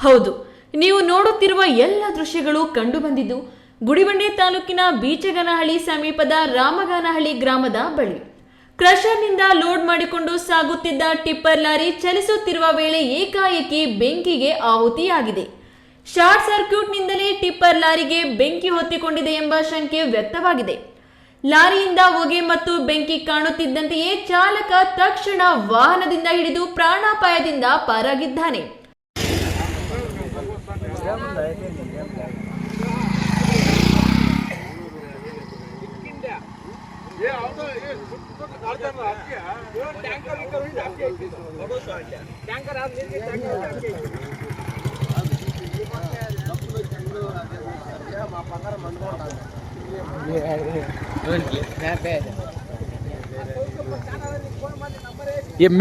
ಹೌದು, ನೀವು ನೋಡುತ್ತಿರುವ ಎಲ್ಲ ದೃಶ್ಯಗಳು ಕಂಡುಬಂದಿದ್ದು ಗುಡಿಬಂಡೆ ತಾಲೂಕಿನ ಬೀಚಗನಹಳ್ಳಿ ಸಮೀಪದ ರಾಮಗಾನಹಳ್ಳಿ ಗ್ರಾಮದ ಬಳಿ. ಕ್ರಷರ್ನಿಂದ ಲೋಡ್ ಮಾಡಿಕೊಂಡು ಸಾಗುತ್ತಿದ್ದ ಟಿಪ್ಪರ್ ಲಾರಿ ಚಲಿಸುತ್ತಿರುವ ವೇಳೆ ಏಕಾಏಕಿ ಬೆಂಕಿಗೆ ಆಹುತಿಯಾಗಿದೆ. ಶಾರ್ಟ್ ಸರ್ಕ್ಯೂಟ್ನಿಂದಲೇ ಟಿಪ್ಪರ್ ಲಾರಿಗೆ ಬೆಂಕಿ ಹೊತ್ತಿಕೊಂಡಿದೆ ಎಂಬ ಶಂಕೆ ವ್ಯಕ್ತವಾಗಿದೆ. ಲಾರಿಯಿಂದ ಹೊಗೆ ಮತ್ತು ಬೆಂಕಿ ಕಾಣುತ್ತಿದ್ದಂತೆಯೇ ಚಾಲಕ ತಕ್ಷಣ ವಾಹನದಿಂದ ಹಿಡಿದು ಪ್ರಾಣಾಪಾಯದಿಂದ ಪಾರಾಗಿದ್ದಾನೆ.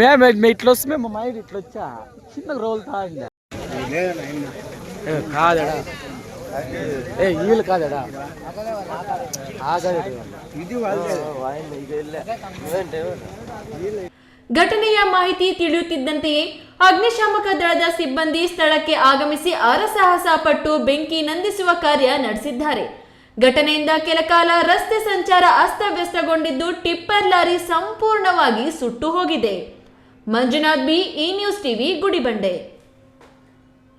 మేము ఇట్లా వస్తే మేము మైండ్ ఇట్లా వచ్చా చిన్నగా రోల్తా కాదడా వీళ్ళు కాదడా ಘಟನೆಯ ಮಾಹಿತಿ ತಿಳಿಯುತ್ತಿದ್ದಂತೆಯೇ ಅಗ್ನಿಶಾಮಕ ದಳದ ಸಿಬ್ಬಂದಿ ಸ್ಥಳಕ್ಕೆ ಆಗಮಿಸಿ ಹರಸಾಹಸ ಪಟ್ಟು ಬೆಂಕಿ ನಂದಿಸುವ ಕಾರ್ಯ ನಡೆಸಿದ್ದಾರೆ. ಘಟನೆಯಿಂದ ಕೆಲಕಾಲ ರಸ್ತೆ ಸಂಚಾರ ಅಸ್ತವ್ಯಸ್ತಗೊಂಡಿದ್ದು ಟಿಪ್ಪರ್ ಲಾರಿ ಸಂಪೂರ್ಣವಾಗಿ ಸುಟ್ಟು ಹೋಗಿದೆ. ಮಂಜುನಾಥ್ ಬಿ, ಈ ನ್ಯೂಸ್ ಟಿವಿ, ಗುಡಿಬಂಡೆ.